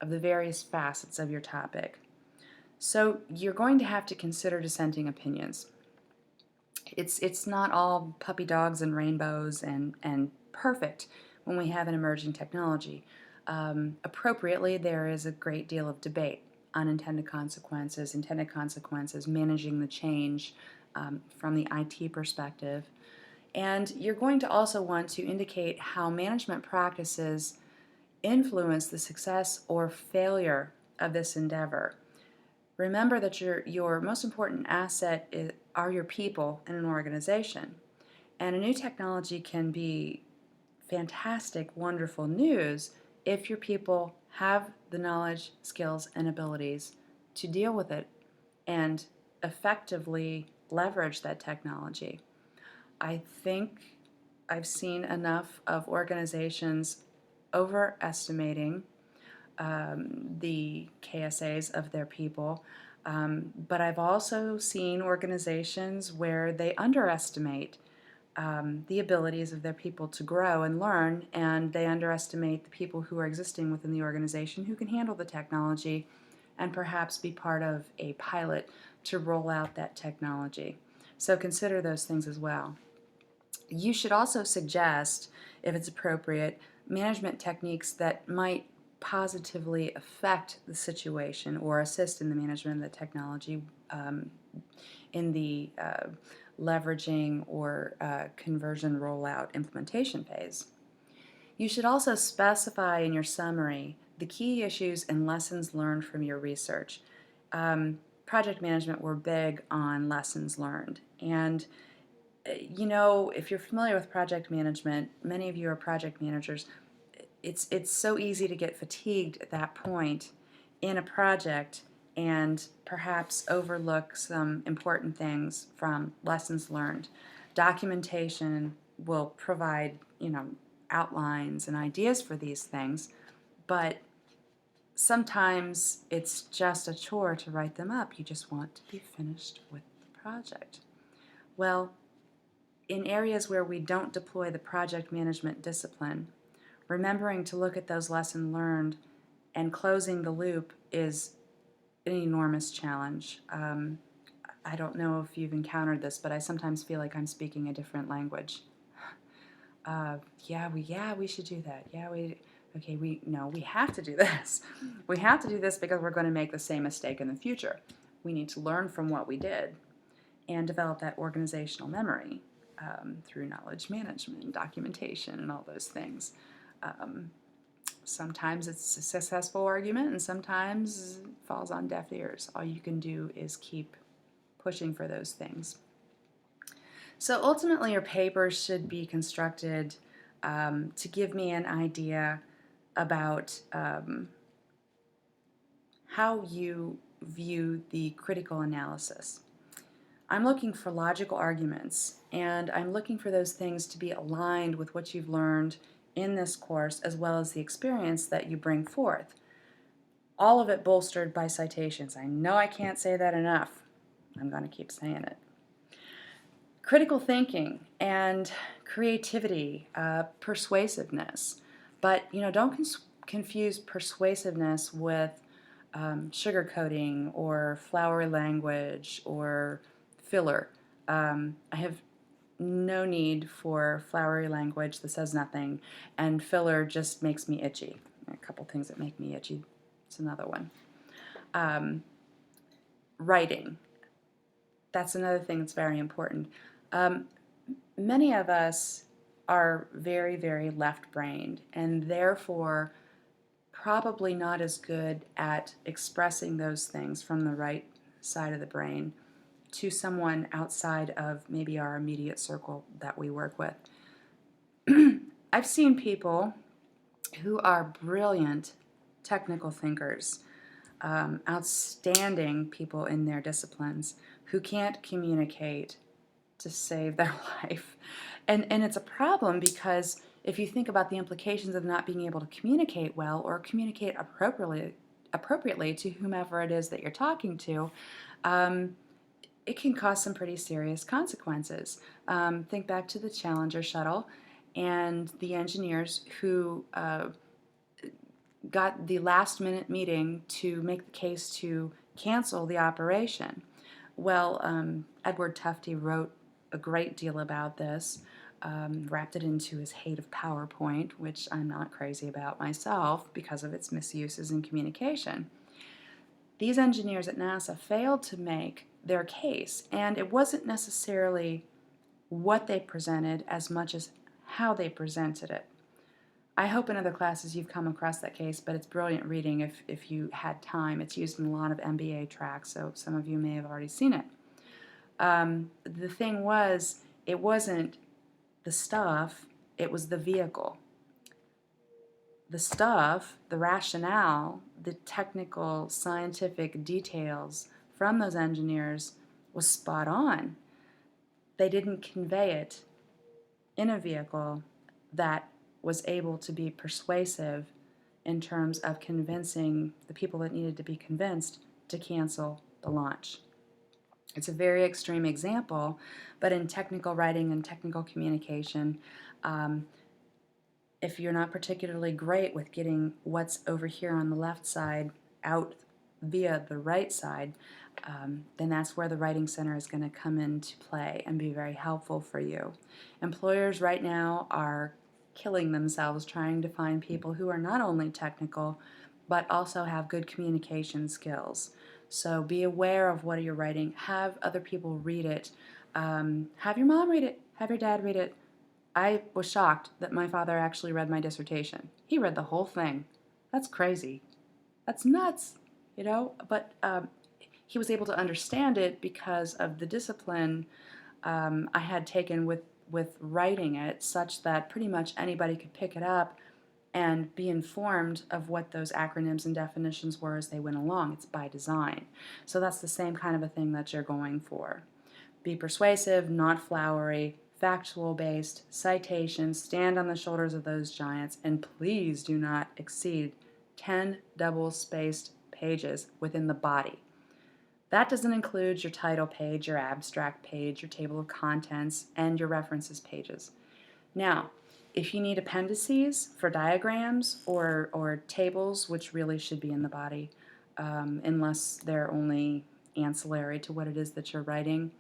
of the various facets of your topic. So you're going to have to consider dissenting opinions. It's not all puppy dogs and rainbows and perfect when we have an emerging technology. Appropriately, there is a great deal of debate, unintended consequences, intended consequences, managing the change from the IT perspective. And you're going to also want to indicate how management practices influence the success or failure of this endeavor. Remember that your most important asset are your people in an organization. And a new technology can be fantastic, wonderful news if your people have the knowledge, skills, and abilities to deal with it and effectively leverage that technology. I think I've seen enough of organizations overestimating the KSAs of their people, but I've also seen organizations where they underestimate the abilities of their people to grow and learn, and they underestimate the people who are existing within the organization who can handle the technology and perhaps be part of a pilot to roll out that technology. So consider those things as well. You should also suggest, if it's appropriate, management techniques that might positively affect the situation or assist in the management of the technology in the leveraging or conversion rollout implementation phase. You should also specify in your summary the key issues and lessons learned from your research. Project management, we're big on lessons learned, and you know, if you're familiar with project management, many of you are project managers, it's so easy to get fatigued at that point in a project and perhaps overlook some important things from lessons learned. Documentation will provide, outlines and ideas for these things, but sometimes it's just a chore to write them up. You just want to be finished with the project. Well, in areas where we don't deploy the project management discipline, remembering to look at those lessons learned and closing the loop is an enormous challenge. I don't know if you've encountered this, but I sometimes feel like I'm speaking a different language. We should do that. We have to do this. We have to do this because we're going to make the same mistake in the future. We need to learn from what we did and develop that organizational memory through knowledge management and documentation and all those things. Sometimes it's a successful argument and sometimes it falls on deaf ears. All you can do is keep pushing for those things. So ultimately your paper should be constructed to give me an idea about how you view the critical analysis. I'm looking for logical arguments, and I'm looking for those things to be aligned with what you've learned in this course as well as the experience that you bring forth. All of it bolstered by citations. I know I can't say that enough. I'm going to keep saying it. Critical thinking and creativity, persuasiveness. But don't confuse persuasiveness with sugarcoating or flowery language or filler. I have no need for flowery language that says nothing, and filler just makes me itchy. A couple things that make me itchy. It's another one. Um, Writing. That's another thing that's very important. Um, Many of us are very, very left-brained, and therefore probably not as good at expressing those things from the right side of the brain to someone outside of maybe our immediate circle that we work with. I've seen people who are brilliant technical thinkers, outstanding people in their disciplines, who can't communicate to save their life. And it's a problem because if you think about the implications of not being able to communicate well or communicate appropriately to whomever it is that you're talking to, it can cause some pretty serious consequences. Think back to the Challenger shuttle and the engineers who got the last minute meeting to make the case to cancel the operation. Well, Edward Tufte wrote a great deal about this, wrapped it into his hate of PowerPoint, which I'm not crazy about myself because of its misuses in communication. These engineers at NASA failed to make their case, and it wasn't necessarily what they presented as much as how they presented it. I hope in other classes you've come across that case, but it's brilliant reading if you had time. It's used in a lot of MBA tracks, so some of you may have already seen it. The thing was, it wasn't the stuff, it was the vehicle. The stuff, the rationale, the technical, scientific details from those engineers was spot on. They didn't convey it in a vehicle that was able to be persuasive in terms of convincing the people that needed to be convinced to cancel the launch. It's a very extreme example, but in technical writing and technical communication, if you're not particularly great with getting what's over here on the left side out via the right side, then that's where the Writing Center is going to come into play and be very helpful for you. Employers right now are killing themselves trying to find people who are not only technical, but also have good communication skills. So be aware of what you're writing. Have other people read it. Have your mom read it. Have your dad read it. I was shocked that my father actually read my dissertation. He read the whole thing. That's crazy. That's nuts, But he was able to understand it because of the discipline I had taken with writing it, such that pretty much anybody could pick it up and be informed of what those acronyms and definitions were as they went along. It's by design. So that's the same kind of a thing that you're going for. Be persuasive, not flowery, factual-based, citations, stand on the shoulders of those giants, and please do not exceed 10 double-spaced pages within the body. That doesn't include your title page, your abstract page, your table of contents, and your references pages. Now, if you need appendices for diagrams or tables, which really should be in the body, unless they're only ancillary to what it is that you're writing,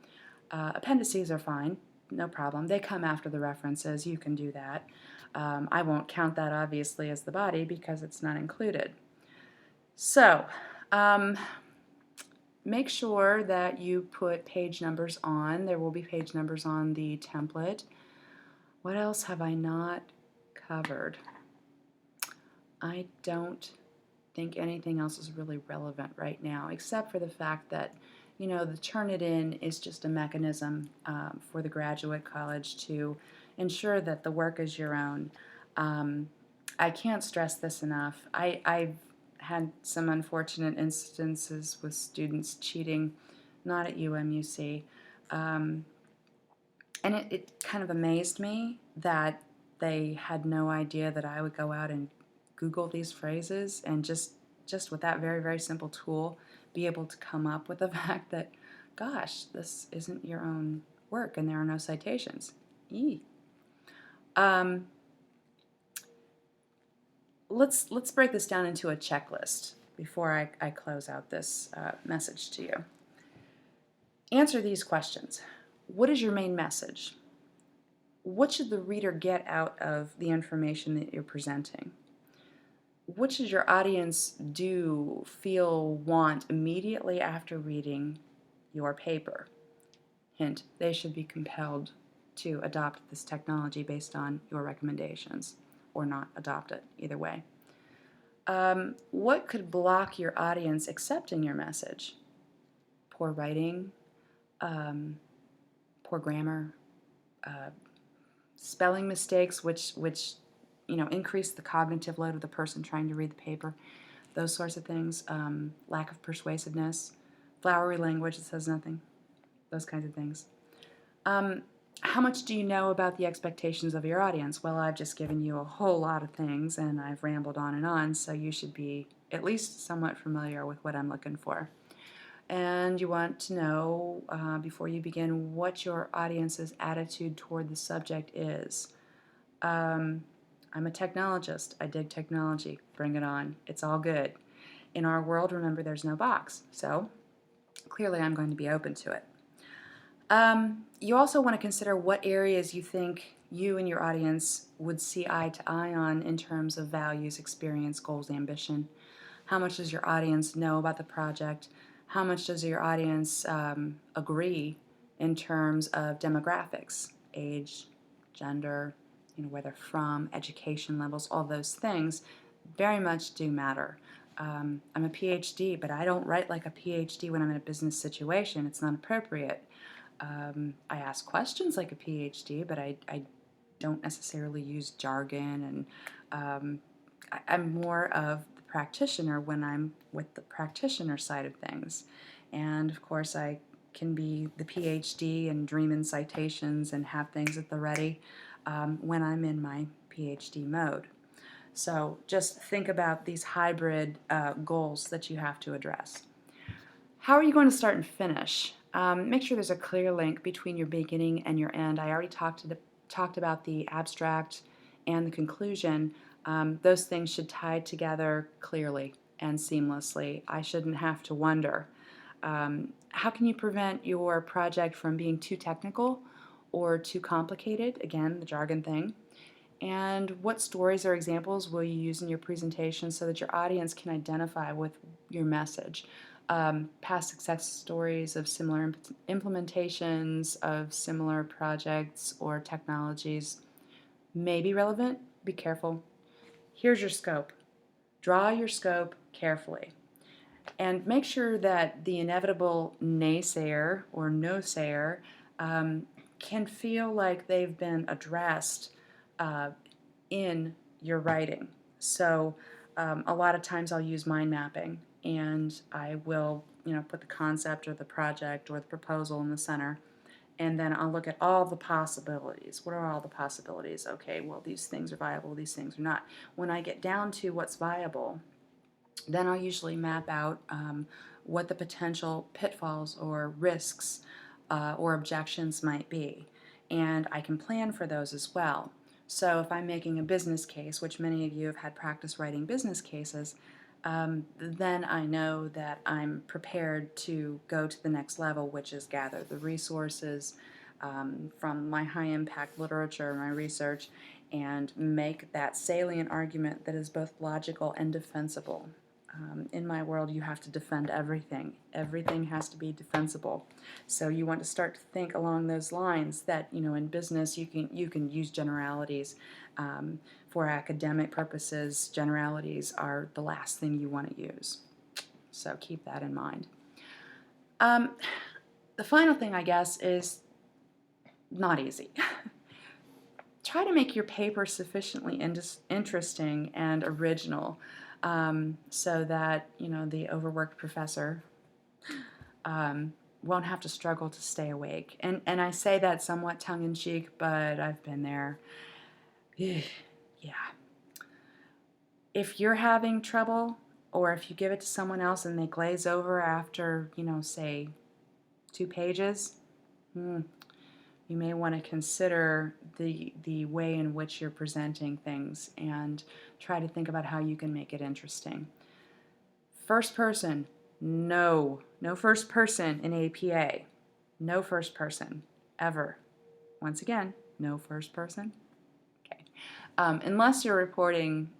appendices are fine, no problem. They come after the references. You can do that. I won't count that obviously as the body because it's not included. So, make sure that you put page numbers on. There will be page numbers on the template. What else have I not covered? I don't think anything else is really relevant right now, except for the fact that, the Turnitin is just a mechanism for the graduate college to ensure that the work is your own. I can't stress this enough. I've had some unfortunate instances with students cheating, not at UMUC. And it kind of amazed me that they had no idea that I would go out and Google these phrases and just with that very, very simple tool be able to come up with the fact that, gosh, this isn't your own work and there are no citations. Eee. Um, let's break this down into a checklist before I close out this message to you. Answer these questions. What is your main message? What should the reader get out of the information that you're presenting? What should your audience do, feel, want immediately after reading your paper? Hint, they should be compelled to adopt this technology based on your recommendations or not adopt it, either way. What could block your audience accepting your message? Poor writing, poor grammar, uh, spelling mistakes, which increase the cognitive load of the person trying to read the paper. Those sorts of things. Lack of persuasiveness, flowery language that says nothing. Those kinds of things. How much do you know about the expectations of your audience? Well, I've just given you a whole lot of things, and I've rambled on, so you should be at least somewhat familiar with what I'm looking for. And you want to know, before you begin, what your audience's attitude toward the subject is. I'm a technologist. I dig technology. Bring it on. It's all good. In our world, remember, there's no box, so clearly I'm going to be open to it. You also want to consider what areas you think you and your audience would see eye to eye on in terms of values, experience, goals, ambition. How much does your audience know about the project? How much does your audience agree in terms of demographics, age, gender, where they're from, education levels, all those things very much do matter. I'm a PhD, but I don't write like a PhD when I'm in a business situation. It's not appropriate. I ask questions like a PhD, but I don't necessarily use jargon, and I'm more of the practitioner when I'm with the practitioner side of things. And of course, I can be the PhD and dream in citations and have things at the ready when I'm in my PhD mode. So just think about these hybrid goals that you have to address. How are you going to start and finish? Make sure there's a clear link between your beginning and your end. I already talked about the abstract and the conclusion. Those things should tie together clearly and seamlessly. I shouldn't have to wonder. How can you prevent your project from being too technical or too complicated? Again, the jargon thing. And what stories or examples will you use in your presentation so that your audience can identify with your message? Past success stories of similar implementations of similar projects or technologies may be relevant. Be careful. Here's your scope. Draw your scope carefully. And make sure that the inevitable naysayer or no-sayer can feel like they've been addressed in your writing. So a lot of times I'll use mind mapping, and I will put the concept or the project or the proposal in the center, and then I'll look at all the possibilities. What are all the possibilities? Okay, well, these things are viable, these things are not. When I get down to what's viable, then I'll usually map out what the potential pitfalls or risks or objections might be. And I can plan for those as well. So if I'm making a business case, which many of you have had practice writing business cases, then I know that I'm prepared to go to the next level, which is gather the resources from my high-impact literature, my research, and make that salient argument that is both logical and defensible. In my world, you have to defend everything. Everything has to be defensible. So you want to start to think along those lines that, in business you can use generalities. For academic purposes, generalities are the last thing you want to use. So keep that in mind. The final thing, I guess, is not easy. Try to make your paper sufficiently interesting and original so that the overworked professor won't have to struggle to stay awake. And I say that somewhat tongue-in-cheek, but I've been there. Yeah. If you're having trouble, or if you give it to someone else and they glaze over after, say, 2 pages, you may want to consider the way in which you're presenting things and try to think about how you can make it interesting. First person, no. No first person in APA. No first person, ever. Once again, no first person. Okay. Unless you're reporting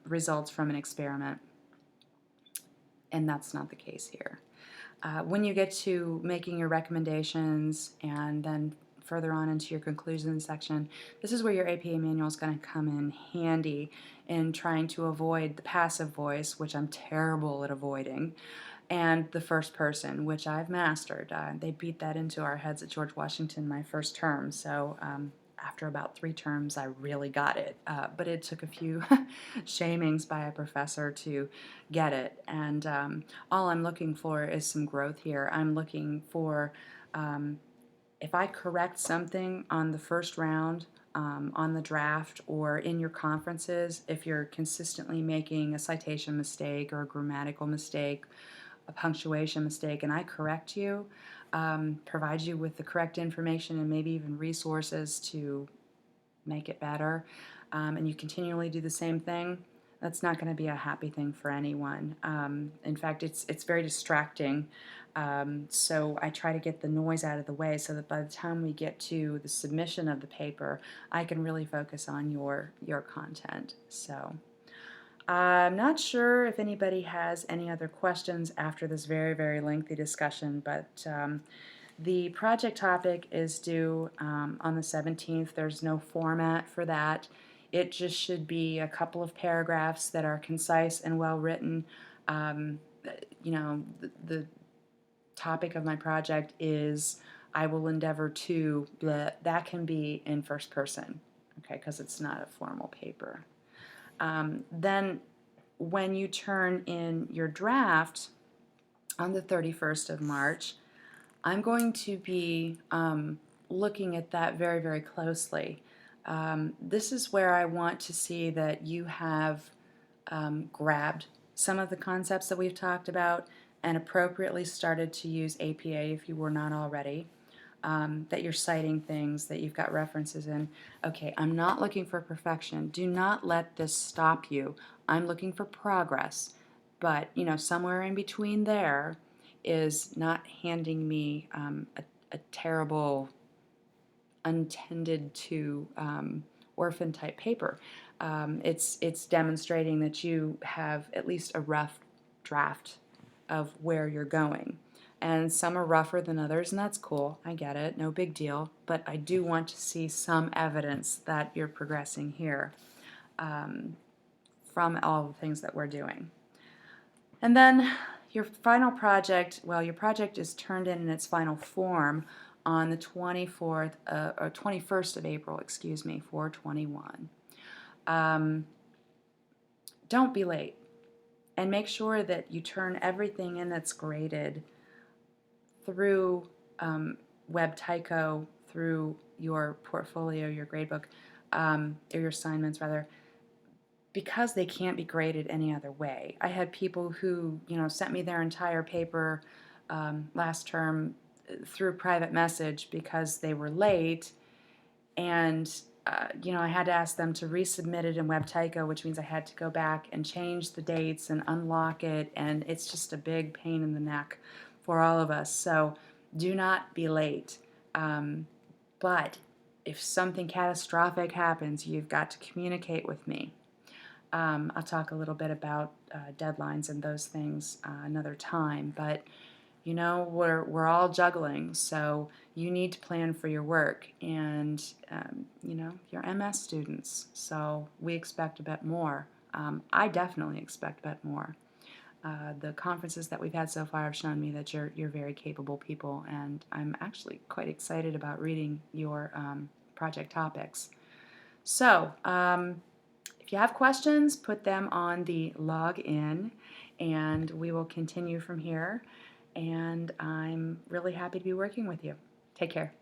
results from an experiment, and that's not the case here. When you get to making your recommendations and then further on into your conclusions section, this is where your APA manual is going to come in handy in trying to avoid the passive voice, which I'm terrible at avoiding, and the first person, which I've mastered. They beat that into our heads at George Washington my first term, so after about 3 terms I really got it, but it took a few shamings by a professor to get it, and all I'm looking for is some growth here. I'm looking for, if I correct something on the first round, on the draft, or in your conferences, if you're consistently making a citation mistake or a grammatical mistake, a punctuation mistake, and I correct you, provide you with the correct information and maybe even resources to make it better, and you continually do the same thing, that's not going to be a happy thing for anyone. In fact, it's very distracting. So I try to get the noise out of the way so that by the time we get to the submission of the paper, I can really focus on your content. So I'm not sure if anybody has any other questions after this very, very lengthy discussion, but the project topic is due on the 17th. There's no format for that. It just should be a couple of paragraphs that are concise and well written. The topic of my project is I will endeavor to, that can be in first person, okay, because it's not a formal paper. Then when you turn in your draft on the 31st of March, I'm going to be looking at that very, very closely. This is where I want to see that you have grabbed some of the concepts that we've talked about and appropriately started to use APA if you were not already. That you're citing things, that you've got references in. Okay, I'm not looking for perfection. Do not let this stop you. I'm looking for progress. But, somewhere in between there is not handing me a terrible, untended to orphan type paper. It's demonstrating that you have at least a rough draft of where you're going. And some are rougher than others, and that's cool. I get it, no big deal. But I do want to see some evidence that you're progressing here from all the things that we're doing. And then your final project, well, your project is turned in its final form on the 24th or 21st of April, 4/21. Don't be late, and make sure that you turn everything in that's graded through WebTyco, through your portfolio, your gradebook, or your assignments rather, because they can't be graded any other way. I had people who, sent me their entire paper last term through private message because they were late, and I had to ask them to resubmit it in WebTyco, which means I had to go back and change the dates and unlock it, and it's just a big pain in the neck for all of us. So do not be late. But if something catastrophic happens, you've got to communicate with me. I'll talk a little bit about deadlines and those things another time, but we're all juggling, so you need to plan for your work, and you're MS students, so we expect a bit more. I definitely expect a bit more. The conferences that we've had so far have shown me that you're very capable people, and I'm actually quite excited about reading your project topics. So, if you have questions, put them on the login, and we will continue from here. And I'm really happy to be working with you. Take care.